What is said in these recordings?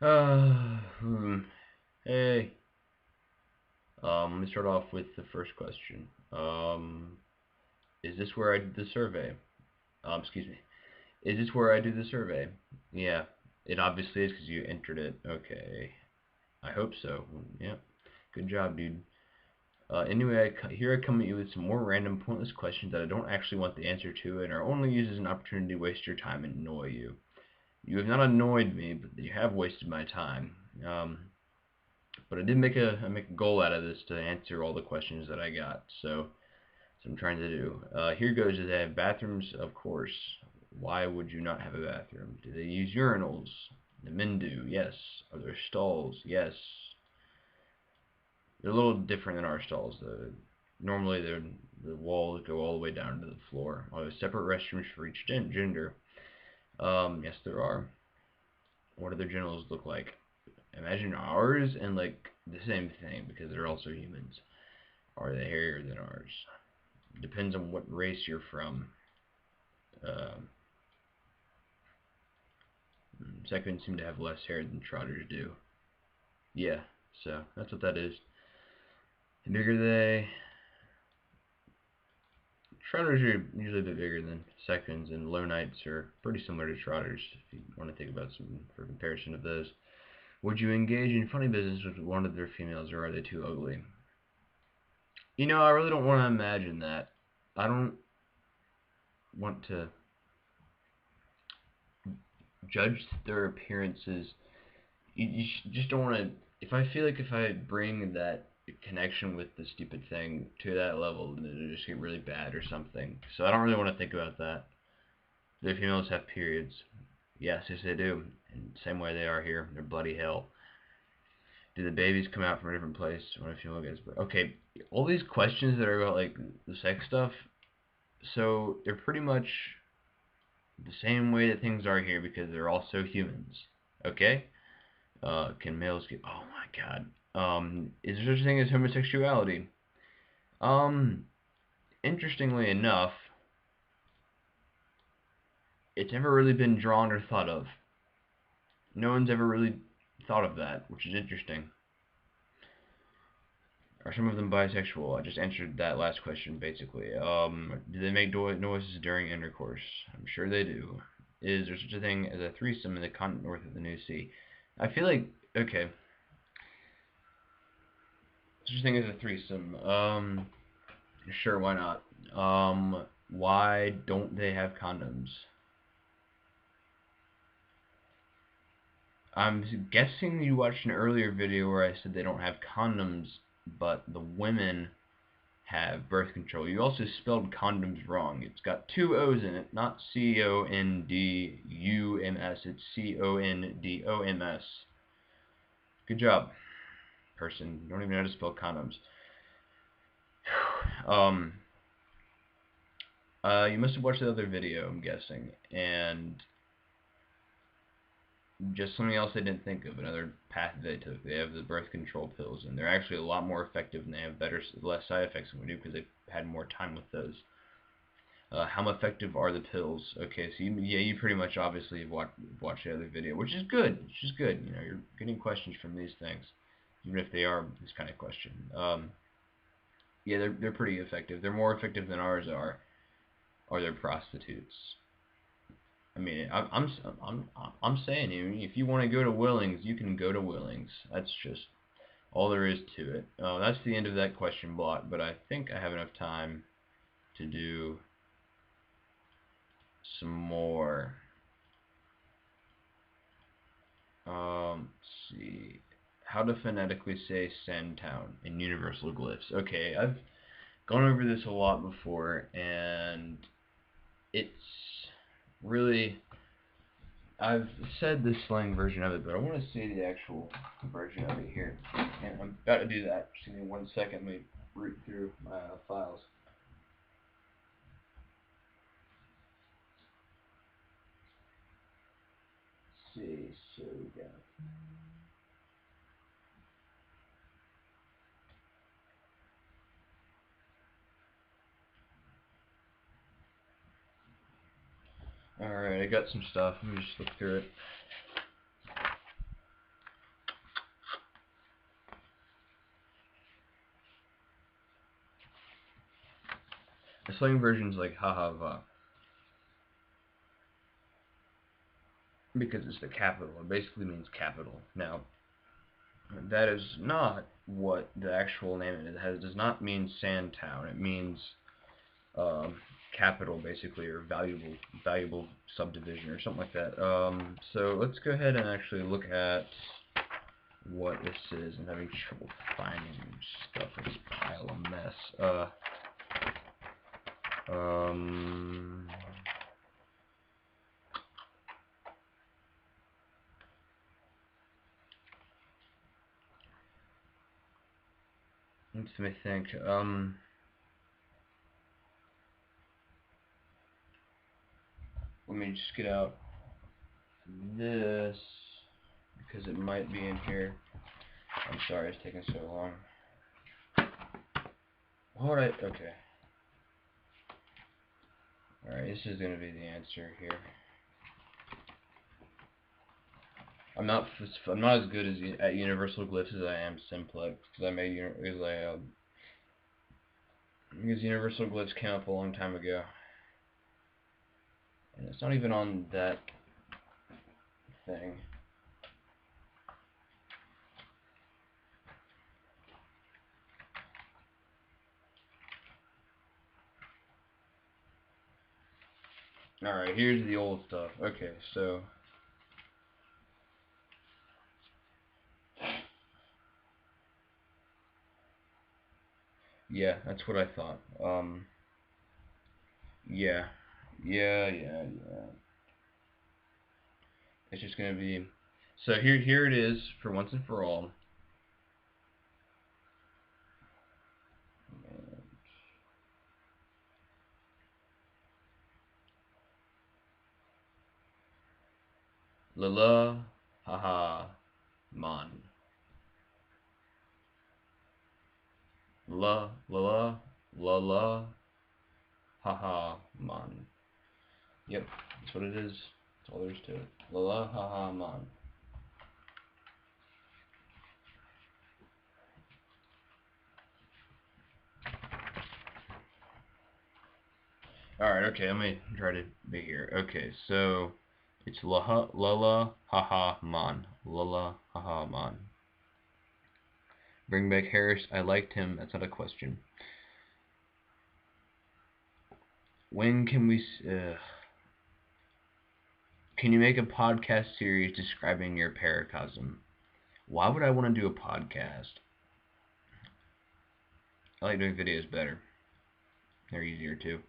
Hey. Let me start off with the first question. Is this where I did the survey? Excuse me. Is this where I do the survey? Yeah, it obviously is because you entered it. Okay. I hope so. Yeah. Good job, dude. Anyway, here I come at you with some more random, pointless questions that I don't actually want the answer to and are only used as an opportunity to waste your time and annoy you. You have not annoyed me, but you have wasted my time. But I did make a goal out of this to answer all the questions that I got. So I'm trying to do. Here goes. Do they have bathrooms? Of course. Why would you not have a bathroom? Do they use urinals? The men do. Yes. Are there stalls? Yes. They're a little different than our stalls. Normally the walls go all the way down to the floor. Are there separate restrooms for each gender? Yes, there are. What do their genitals look like? Imagine ours and like the same thing because they're also humans. Are they hairier than ours? Depends on what race you're from. Uh, Seconds seem to have less hair than trotters do. Yeah, so that's what that is. The bigger they, trotters are usually a bit bigger than seconds, and low nights are pretty similar to trotters. If you want to think about some for comparison of those, would you engage in funny business with one of their females, or are they too ugly? I really don't want to imagine that. I don't want to judge their appearances. You just don't want to. If I feel like if I bring that connection with the stupid thing to that level, then it'll just get really bad or something. So I don't really want to think about that. Do females have periods? Yes, they do. In the same way they are here. They're bloody hell. Do the babies come out from a different place when a female gets birth? Okay, all these questions that are about like the sex stuff. So they're pretty much the same way that things are here because they're also humans. Okay? Can males get? Oh my god. Is there such a thing as homosexuality? Um, Interestingly enough, it's never really been drawn or thought of. No one's ever really thought of that, which is interesting. Are some of them bisexual? I just answered that last question basically. Do they make noises during intercourse? I'm sure they do. Is there such a thing as a threesome in the continent north of the New Sea? I feel like okay, such a thing as a threesome. Sure, why not? Why don't they have condoms? I'm guessing you watched an earlier video where I said they don't have condoms, but the women have birth control. You also spelled condoms wrong. It's got two O's in it, not CONDUMS. It's CONDOMS. Good job, person. You don't even know how to spell condoms. um, you must have watched the other video, I'm guessing, and just something else I didn't think of, another path they took. They have the birth control pills, and they're actually a lot more effective, and they have less side effects than we do because they've had more time with those. How effective are the pills? Okay, so you pretty much obviously have watched the other video, which is good. Which is good. You're getting questions from these things, even if they are this kind of question. Yeah, they're pretty effective. They're more effective than ours are. Or they're prostitutes. I mean, I'm saying if you want to go to Willings, you can go to Willings. That's just all there is to it. That's the end of that question block. But I think I have enough time to do some more. Let's see. How to phonetically say Sandtown in Universal Glyphs. Okay, I've gone over this a lot before, and it's really I've said the slang version of it, but I want to see the actual version of it here. And I'm about to do that. Just give me 1 second. Let me root through my files. Let's see, so we got. Alright, I got some stuff. Let me just look through it. The slang version is like ha ha va, because it's the capital. It basically means capital. Now, that is not what the actual name is. It does not mean sand town. It means capital, basically, or valuable subdivision, or something like that. So let's go ahead and actually look at what this is. I'm having trouble finding stuff in this pile of mess. Let me think. Let me just get out this, because it might be in here. I'm sorry it's taking so long. Alright, okay. Alright, this is going to be the answer here. I'm not as good at universal glyphs as I am simplex, because I made because universal glyphs came up a long time ago, and it's not even on that thing. Alright, here's the old stuff. Okay, so yeah, that's what I thought. Yeah. It's just gonna be, so here it is for once and for all. La haha man. La haha man. Yep, that's what it is. That's all there is to it. La haha man. Alright, okay, let me try to be here. Okay, so it's la haha man. La haha man. Bring back Harris. I liked him. That's not a question. When can we... can you make a podcast series describing your paracosm? Why would I want to do a podcast? I like doing videos better. They're easier too.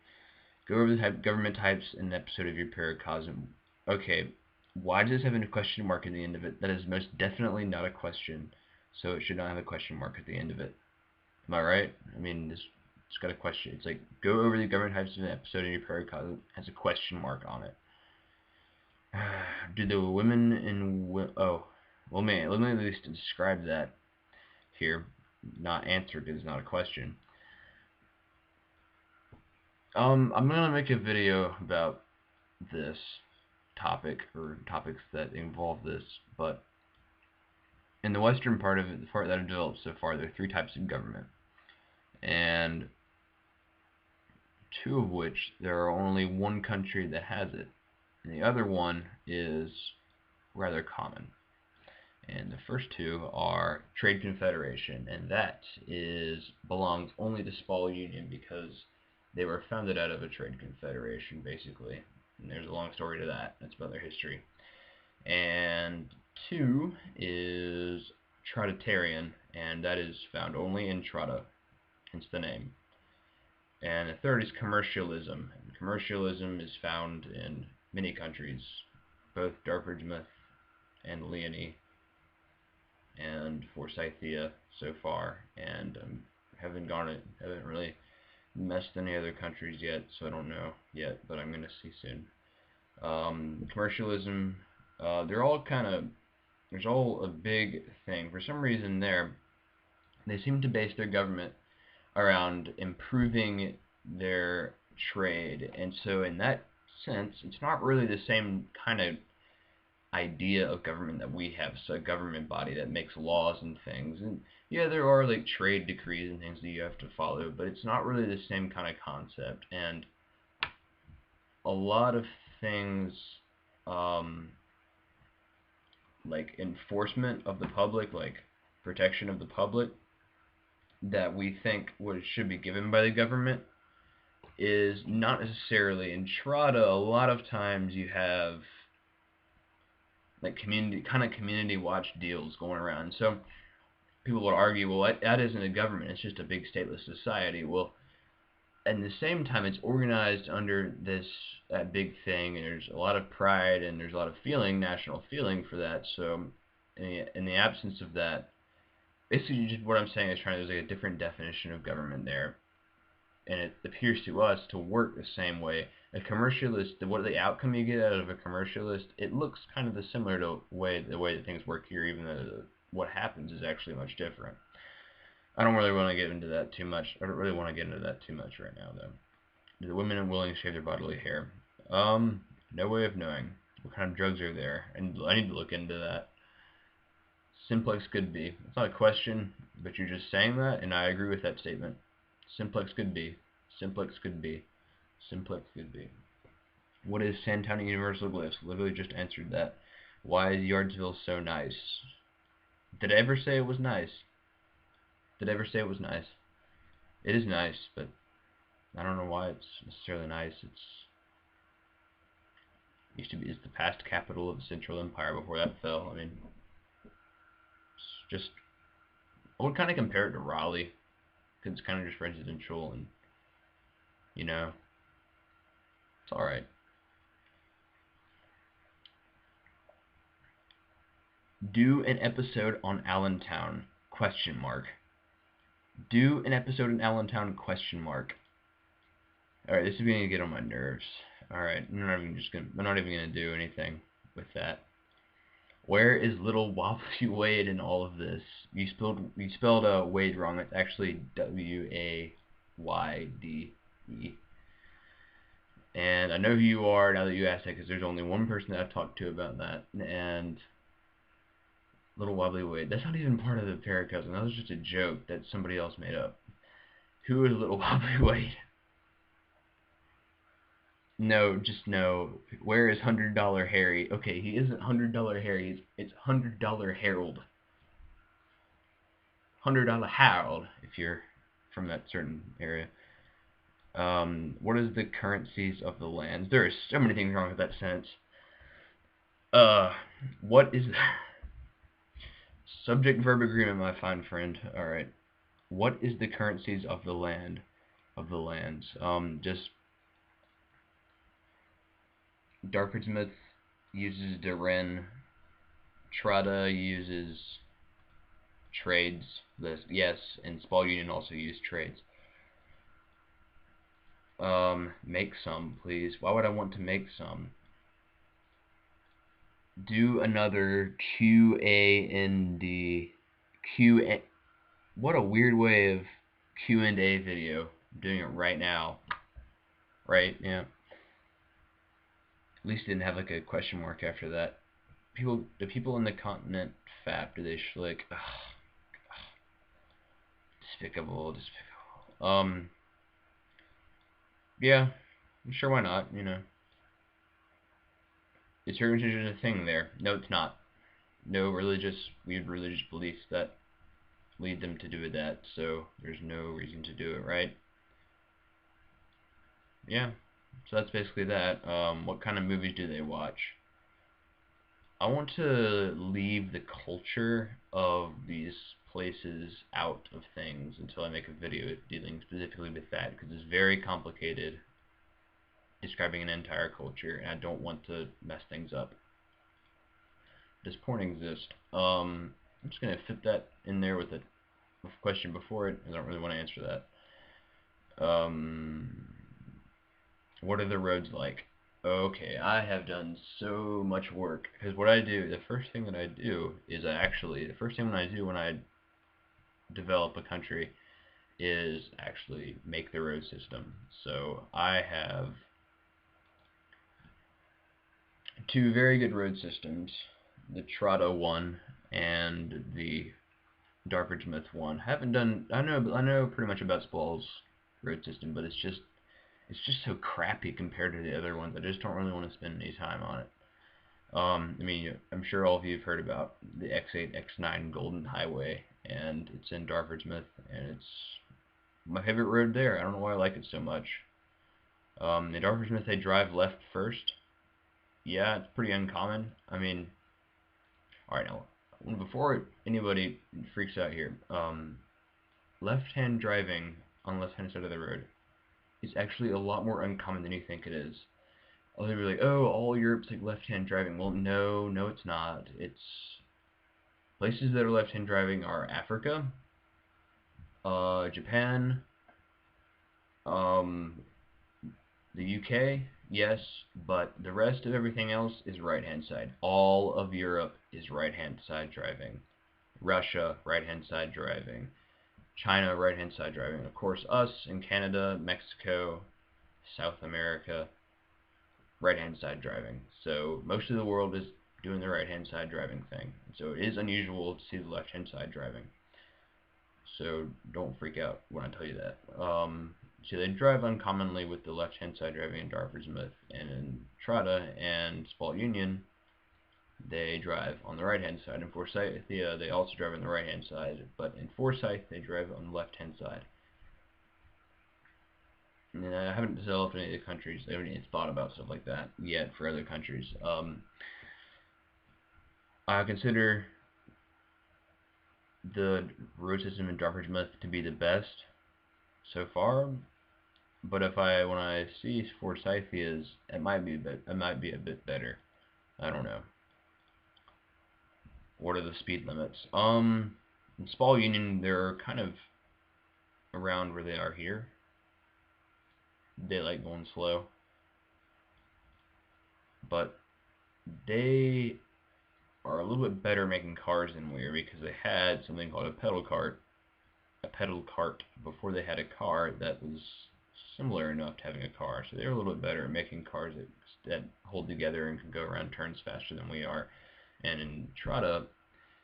Go over the government types in an episode of your paracosm. Okay, why does this have a question mark at the end of it? That is most definitely not a question, so it should not have a question mark at the end of it. Am I right? I mean, it's got a question. It's like, go over the government types in an episode of your paracosm. It has a question mark on it. Do the women in... oh, well, man, let me at least describe that here. Not answer, because it's not a question. I'm gonna make a video about this topic, or topics that involve this, but in the western part of it, the part that I've developed so far, there are 3 types of government, and 2 of which there are only 1 country that has it, and the other one is rather common. And the first 2 are Trade Confederation, and that belongs only to Small Union, because they were founded out of a trade confederation, basically. And there's a long story to that. That's about their history. And 2 is Tridentarian, and that is found only in Trada, hence the name. And the 3rd is Commercialism. And commercialism is found in many countries, both Darfurjmuth and Leonie, and Forsythia so far, and haven't really messed any other countries yet, so I don't know yet, but I'm gonna see soon. Commercialism, there's all a big thing. For some reason they seem to base their government around improving their trade, and so in that sense, it's not really the same kind of idea of government that we have. So a government body that makes laws and things. And yeah, there are like trade decrees and things that you have to follow, but it's not really the same kind of concept. And a lot of things, like enforcement of the public, like protection of the public, that we think what should be given by the government is not necessarily. In Trada, a lot of times you have like community watch deals going around. So people would argue, well, that isn't a government, it's just a big stateless society. Well, at the same time, it's organized under that big thing, and there's a lot of pride and there's a lot of national feeling for that. So in the absence of that, basically just what I'm saying is there's like a different definition of government there, and it appears to us to work the same way. A commercialist, what the outcome you get out of a commercialist, it looks kind of similar to the way that things work here, even though what happens is actually much different. I don't really want to get into that too much. I don't really want to get into that too much right now, though. Do the women willing to shave their bodily hair? No way of knowing. What kind of drugs are there? And I need to look into that. Simplex could be. It's not a question, but you're just saying that, and I agree with that statement. Simplex could be. Simplex could be. Simplex could be. What is Santana Universal Glyphs? Literally just answered that. Why is Yardsville so nice? Did I ever say it was nice? Did I ever say it was nice? It is nice, but I don't know why it's necessarily nice. It's the past capital of the Central Empire before that fell. I mean, it's just, I would kind of compare it to Raleigh, because it's kind of just residential, and you know, it's all right. Do an episode on Allentown? Question mark. Do an episode in Allentown? Question mark. Alright, this is beginning to get on my nerves. Alright, I'm not even gonna do anything with that. Where is little Wobbly Wade in all of this? You spelled Wade wrong. It's actually W-A-Y-D-E. And I know who you are now that you asked that, because there's only one person that I've talked to about that. And Little Wobbly Wade. That's not even part of the Paracousin. That was just a joke that somebody else made up. Who is Little Wobbly Wade? No, just no. Where is $100 Harry? Okay, he isn't $100 Harry. It's $100 Harold. $100 Harold, if you're from that certain area. What is the currencies of the lands? There are so many things wrong with that sentence. What is... Subject-verb agreement, my fine friend. Alright. What is the currencies of the land? Of the lands. Just... Darkwood Smith uses Deren. Trada uses trades. Yes, and Spall Union also use trades. Make some, please. Why would I want to make some? Do another Q-A-N-D. Q-A... What a weird way of Q&A video. I'm doing it right now. Right? Yeah. At least it didn't have like a question mark after that. The people in the continent fap, do they schlick? Ugh. Despicable. Yeah, sure, why not, you know. Is circumcision a thing there? No, it's not. No weird religious beliefs that lead them to do that, so there's no reason to do it, right? Yeah, so that's basically that. What kind of movies do they watch? I want to leave the culture of these places out of things until I make a video dealing specifically with that, because it's very complicated describing an entire culture, and I don't want to mess things up. Does porn exist? I'm just going to fit that in there with a question before it. I don't really want to answer that. What are the roads like? Okay, I have done so much work, because what I do, the first thing when I do when I develop a country is actually make the road system. So I have two very good road systems, the Trotta one and the Darford-Smith one. Haven't done. I know pretty much about Spall's road system, but it's just so crappy compared to the other ones. I just don't really want to spend any time on it. I mean, I'm sure all of you have heard about the X8, X9 Golden Highway, and it's in Darford-Smith, and it's my favorite road there. I don't know why I like it so much. In Darford-Smith, they drive left first. Yeah, it's pretty uncommon. I mean, alright, now, before anybody freaks out here, left-hand driving on the left-hand side of the road is actually a lot more uncommon than you think it is. They'll be like, oh, all Europe's like left-hand driving. Well, no, it's not. It's places that are left-hand driving are Africa, Japan, the UK, yes, but the rest of everything else is right-hand side. All of Europe is right-hand side driving. Russia, right-hand side driving. China, right-hand side driving. Of course, us in Canada, Mexico, South America, right-hand side driving. So most of the world is doing the right-hand side driving thing. So it is unusual to see the left-hand side driving. So don't freak out when I tell you that. So they drive uncommonly with the left-hand side driving in Darford-Smith, and in Trotta and Spalt Union, they drive on the right-hand side. In Forsythia, they also drive on the right-hand side, but in Forsyth, they drive on the left-hand side. And I haven't developed any of the countries. I haven't even thought about stuff like that yet for other countries. I consider the road system in Darford-Smith to be the best so far, but when I see Forsythia's, it might be a bit better. I don't know. What are the speed limits? In Spall Union, they're kind of around where they are here. They like going slow, but they are a little bit better making cars than we are, because they had something called a pedal cart before they had a car that was similar enough to having a car. So they're a little bit better at making cars that hold together and can go around turns faster than we are. And in Trotta,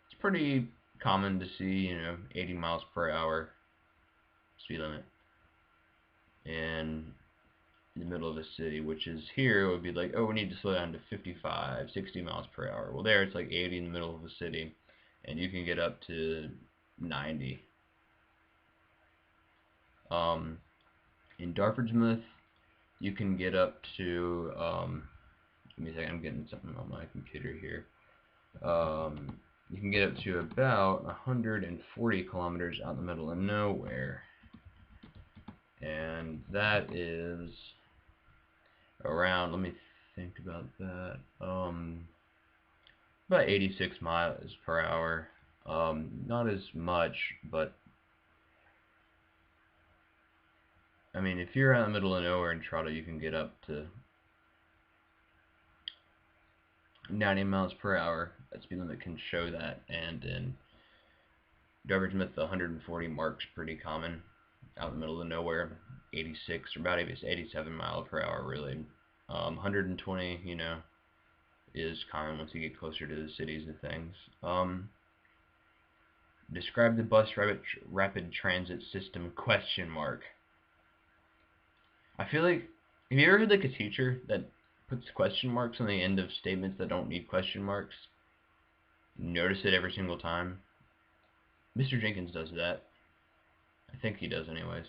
it's pretty common to see, 80 miles per hour speed limit in the middle of a city, which is here, it would be like, oh, we need to slow down to 55, 60 miles per hour. Well, there it's like 80 in the middle of the city, and you can get up to 90. In Darford-Smith, you can get up to, give me a second, I'm getting something on my computer here. You can get up to about 140 kilometers out in the middle of nowhere. And that is around, let me think about that, about 86 miles per hour. Not as much, but I mean, if you're out in the middle of nowhere in Trotta, you can get up to 90 miles per hour. That speed limit can show that, and in Darford-Smith, the 140 mark's pretty common. Out in the middle of nowhere, 86 or about 87 miles per hour, really. 120, is common once you get closer to the cities and things. Describe the bus rapid transit system, ? I feel like, have you ever heard like a teacher that puts question marks on the end of statements that don't need question marks? Notice it every single time. Mr. Jenkins does that. I think he does anyways.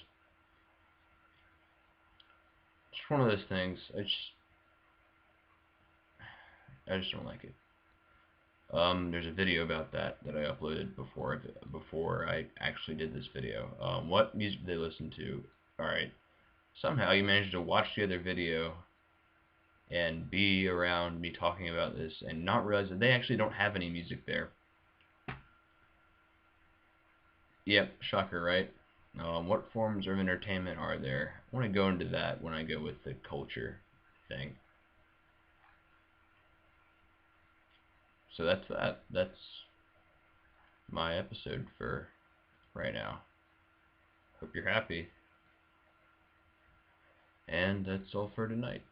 Just one of those things. I just don't like it. There's a video about that I uploaded before I actually did this video. What music did they listen to? Alright. Somehow you managed to watch the other video and be around me talking about this and not realize that they actually don't have any music there. Yep, shocker, right? What forms of entertainment are there? I want to go into that when I go with the culture thing. So that's that. That's my episode for right now. Hope you're happy. And that's all for tonight.